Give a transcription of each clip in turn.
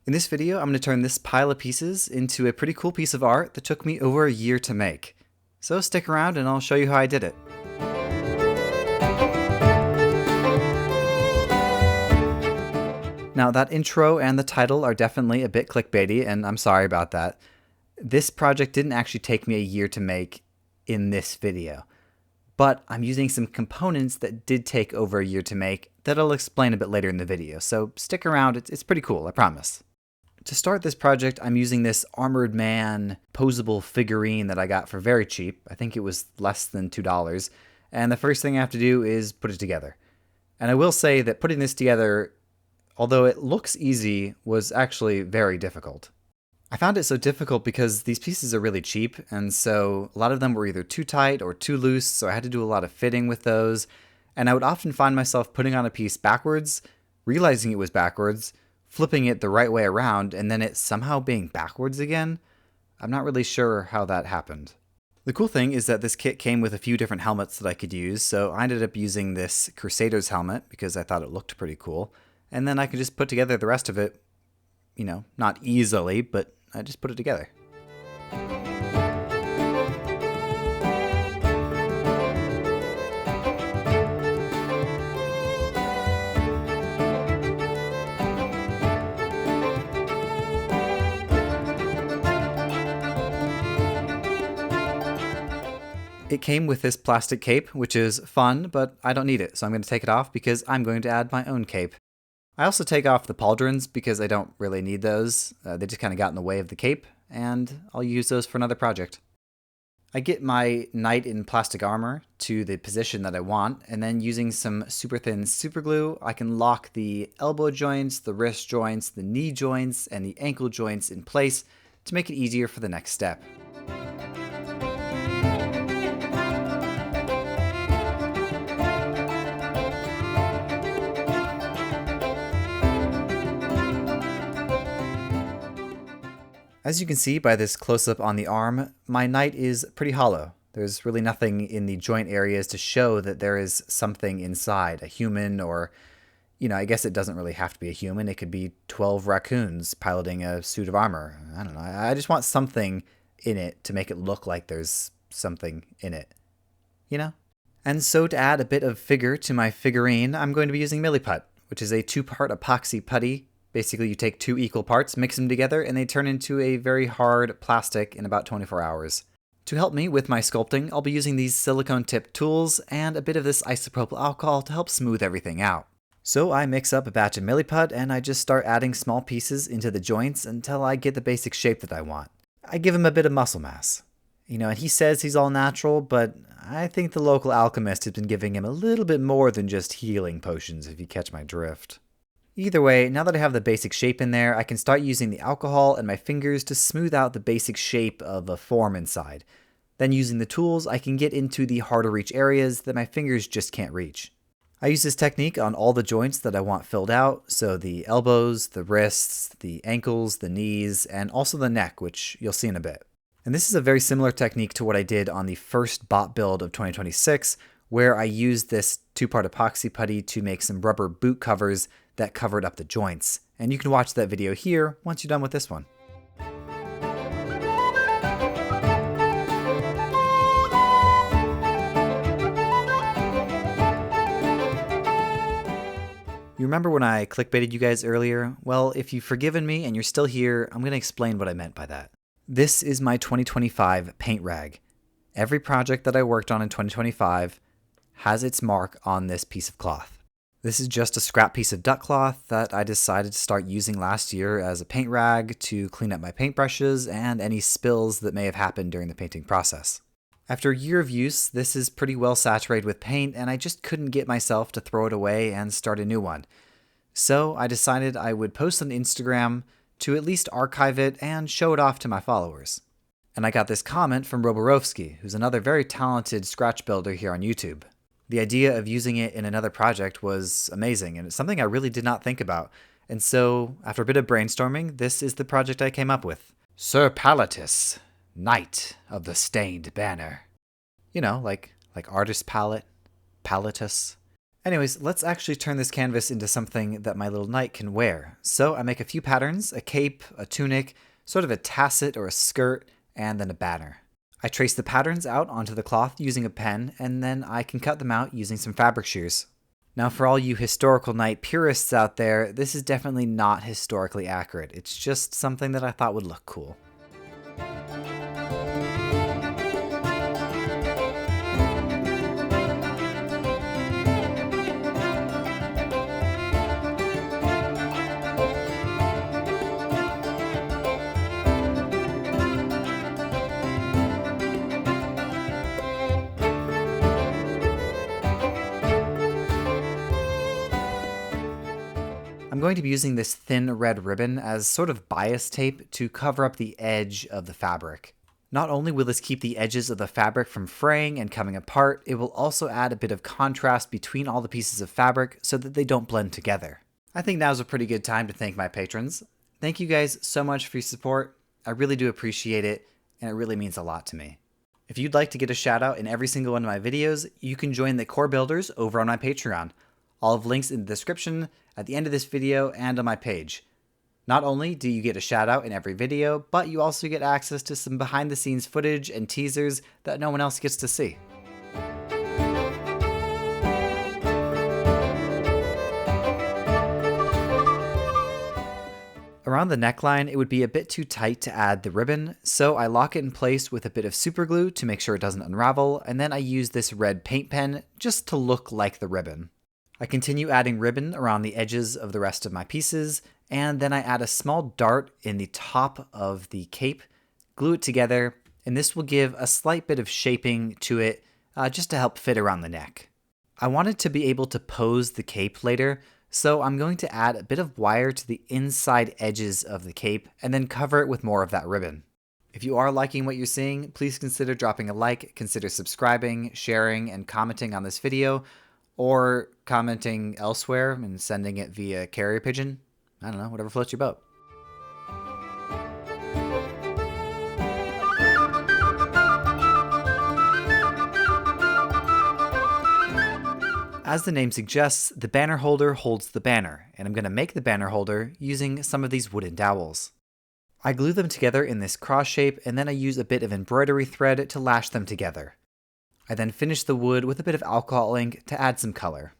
In this video, I'm going to turn this pile of pieces into a pretty cool piece of art that took me over a year to make. So stick around and I'll show you how I did it. Now that intro and the title are definitely a bit clickbaity, and I'm sorry about that. This project didn't actually take me a year to make in this video, but I'm using some components that did take over a year to make that I'll explain a bit later in the video, so stick around, it's pretty cool, I promise. To start this project, I'm using this Armored Man posable figurine that I got for very cheap. I think it was less than $2, and the first thing I have to do is put it together. And I will say that putting this together, although it looks easy, was actually very difficult. I found it so difficult because these pieces are really cheap, and so a lot of them were either too tight or too loose, so I had to do a lot of fitting with those, and I would often find myself putting on a piece backwards, realizing it was backwards, flipping it the right way around, and then it somehow being backwards again. I'm not really sure how that happened. The cool thing is that this kit came with a few different helmets that I could use, so I ended up using this Crusader's helmet because I thought it looked pretty cool, and then I could just put together the rest of it, not easily, but I just put it together. It came with this plastic cape, which is fun, but I don't need it, so I'm going to take it off because I'm going to add my own cape. I also take off the pauldrons because I don't really need those. They just kind of got in the way of the cape, and I'll use those for another project. I get my knight in plastic armor to the position that I want, and then using some super thin super glue, I can lock the elbow joints, the wrist joints, the knee joints, and the ankle joints in place to make it easier for the next step. As you can see by this close-up on the arm, my knight is pretty hollow. There's really nothing in the joint areas to show that there is something inside, a human or, I guess it doesn't really have to be a human. It could be 12 raccoons piloting a suit of armor. I don't know. I just want something in it to make it look like there's something in it, And so to add a bit of figure to my figurine, I'm going to be using Milliput, which is a 2-part epoxy putty. Basically, you take 2 equal parts, mix them together, and they turn into a very hard plastic in about 24 hours. To help me with my sculpting, I'll be using these silicone-tipped tools and a bit of this isopropyl alcohol to help smooth everything out. So I mix up a batch of Milliput and I just start adding small pieces into the joints until I get the basic shape that I want. I give him a bit of muscle mass. And he says he's all natural, but I think the local alchemist has been giving him a little bit more than just healing potions, if you catch my drift. Either way, now that I have the basic shape in there, I can start using the alcohol and my fingers to smooth out the basic shape of a form inside. Then using the tools, I can get into the harder reach areas that my fingers just can't reach. I use this technique on all the joints that I want filled out, so the elbows, the wrists, the ankles, the knees, and also the neck, which you'll see in a bit. And this is a very similar technique to what I did on the first bot build of 2026, where I used this 2-part epoxy putty to make some rubber boot covers that covered up the joints. And you can watch that video here once you're done with this one. You remember when I clickbaited you guys earlier? Well, if you've forgiven me and you're still here, I'm going to explain what I meant by that. This is my 2025 paint rag. Every project that I worked on in 2025 has its mark on this piece of cloth. This is just a scrap piece of duck cloth that I decided to start using last year as a paint rag to clean up my paintbrushes and any spills that may have happened during the painting process. After a year of use, this is pretty well saturated with paint and I just couldn't get myself to throw it away and start a new one. So I decided I would post on Instagram to at least archive it and show it off to my followers. And I got this comment from Roborovsky, who's another very talented scratch builder here on YouTube. The idea of using it in another project was amazing, and it's something I really did not think about. And so, after a bit of brainstorming, this is the project I came up with. Sir Palatus, Knight of the Stained Banner. Like artist palette, Palatus. Anyways, let's actually turn this canvas into something that my little knight can wear. So I make a few patterns, a cape, a tunic, sort of a tasset or a skirt, and then a banner. I trace the patterns out onto the cloth using a pen, and then I can cut them out using some fabric shears. Now for all you historical knight purists out there, this is definitely not historically accurate. It's just something that I thought would look cool. I'm going to be using this thin red ribbon as sort of bias tape to cover up the edge of the fabric. Not only will this keep the edges of the fabric from fraying and coming apart, it will also add a bit of contrast between all the pieces of fabric so that they don't blend together. I think now's a pretty good time to thank my patrons. Thank you guys so much for your support. I really do appreciate it, and it really means a lot to me. If you'd like to get a shout out in every single one of my videos, you can join the core builders over on my Patreon. I'll have links in the description, at the end of this video, and on my page. Not only do you get a shout out in every video, but you also get access to some behind the scenes footage and teasers that no one else gets to see. Around the neckline, it would be a bit too tight to add the ribbon, so I lock it in place with a bit of super glue to make sure it doesn't unravel, and then I use this red paint pen just to look like the ribbon. I continue adding ribbon around the edges of the rest of my pieces, and then I add a small dart in the top of the cape, glue it together, and this will give a slight bit of shaping to it just to help fit around the neck. I wanted to be able to pose the cape later, so I'm going to add a bit of wire to the inside edges of the cape and then cover it with more of that ribbon. If you are liking what you're seeing, please consider dropping a like, consider subscribing, sharing, and commenting on this video, or commenting elsewhere and sending it via carrier pigeon. I don't know, whatever floats your boat. As the name suggests, the banner holder holds the banner, and I'm going to make the banner holder using some of these wooden dowels. I glue them together in this cross shape, and then I use a bit of embroidery thread to lash them together. I then finish the wood with a bit of alcohol ink to add some color.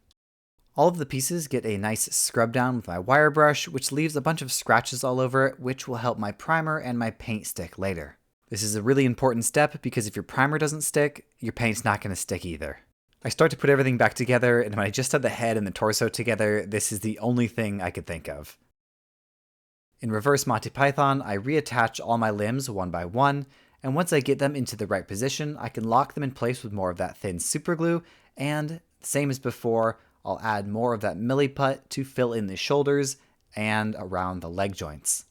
All of the pieces get a nice scrub down with my wire brush, which leaves a bunch of scratches all over it, which will help my primer and my paint stick later. This is a really important step because if your primer doesn't stick, your paint's not going to stick either. I start to put everything back together, and when I just had the head and the torso together, this is the only thing I could think of. In reverse Monty Python, I reattach all my limbs one by one, and once I get them into the right position, I can lock them in place with more of that thin super glue, and same as before, I'll add more of that milliput to fill in the shoulders and around the leg joints.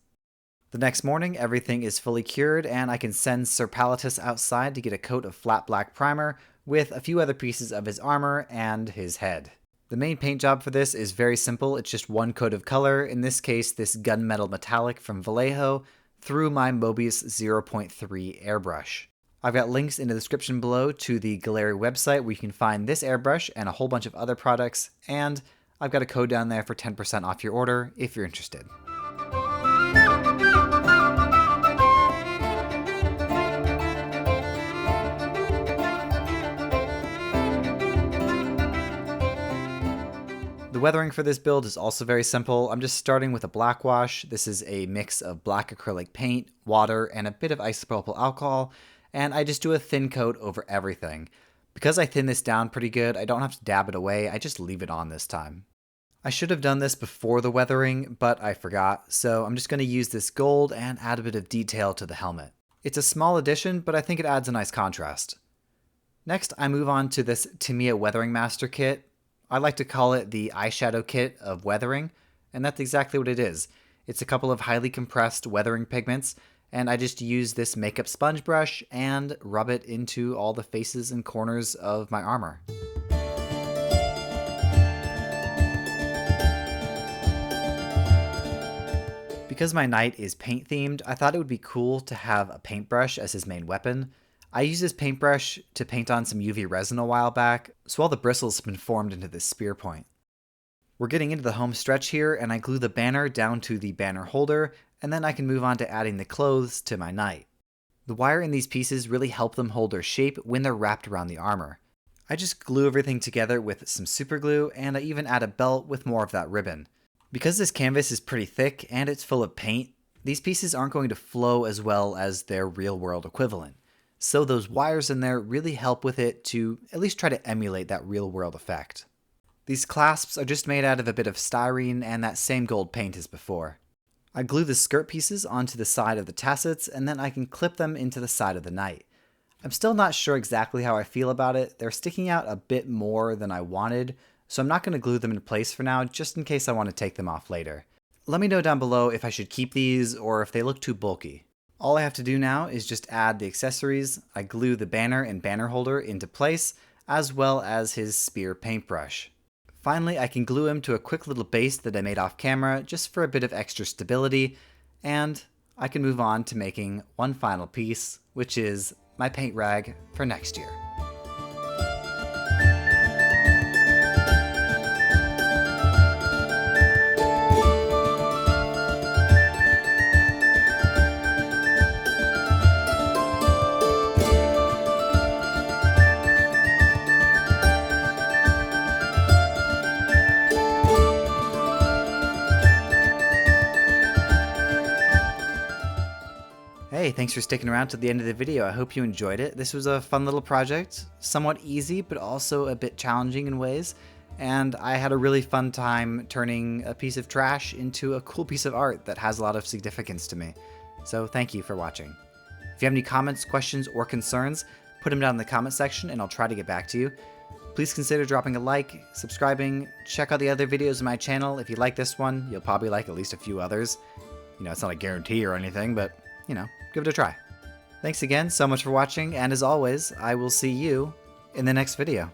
The next morning, everything is fully cured, and I can send Sir Palatus outside to get a coat of flat black primer with a few other pieces of his armor and his head. The main paint job for this is very simple. It's just one coat of color, in this case this gunmetal metallic from Vallejo, through my Mobius 0.3 airbrush. I've got links in the description below to the Gallery website where you can find this airbrush and a whole bunch of other products, and I've got a code down there for 10% off your order if you're interested. The weathering for this build is also very simple. I'm just starting with a black wash. This is a mix of black acrylic paint, water, and a bit of isopropyl alcohol, and I just do a thin coat over everything. Because I thin this down pretty good, I don't have to dab it away, I just leave it on this time. I should have done this before the weathering, but I forgot, so I'm just going to use this gold and add a bit of detail to the helmet. It's a small addition, but I think it adds a nice contrast. Next, I move on to this Tamiya Weathering Master kit. I like to call it the eyeshadow kit of weathering, and that's exactly what it is. It's a couple of highly compressed weathering pigments, and I just use this makeup sponge brush and rub it into all the faces and corners of my armor. Because my knight is paint themed, I thought it would be cool to have a paintbrush as his main weapon. I used this paintbrush to paint on some UV resin a while back, so all the bristles have been formed into this spear point. We're getting into the home stretch here, and I glue the banner down to the banner holder, and then I can move on to adding the clothes to my knight. The wire in these pieces really help them hold their shape when they're wrapped around the armor. I just glue everything together with some super glue, and I even add a belt with more of that ribbon. Because this canvas is pretty thick and it's full of paint, these pieces aren't going to flow as well as their real-world equivalent. So those wires in there really help with it to at least try to emulate that real-world effect. These clasps are just made out of a bit of styrene and that same gold paint as before. I glue the skirt pieces onto the side of the tassets, and then I can clip them into the side of the knight. I'm still not sure exactly how I feel about it. They're sticking out a bit more than I wanted, so I'm not going to glue them in place for now, just in case I want to take them off later. Let me know down below if I should keep these or if they look too bulky. All I have to do now is just add the accessories. I glue the banner and banner holder into place, as well as his spear paintbrush. Finally, I can glue him to a quick little base that I made off camera just for a bit of extra stability, and I can move on to making one final piece, which is my paint rag for next year. Hey, thanks for sticking around to the end of the video. I hope you enjoyed it. This was a fun little project, somewhat easy, but also a bit challenging in ways. And I had a really fun time turning a piece of trash into a cool piece of art that has a lot of significance to me. So thank you for watching. If you have any comments, questions, or concerns, put them down in the comment section and I'll try to get back to you. Please consider dropping a like, subscribing, check out the other videos on my channel. If you like this one, you'll probably like at least a few others. You know, it's not a guarantee or anything, but you know, give it a try. Thanks again so much for watching, and as always, I will see you in the next video.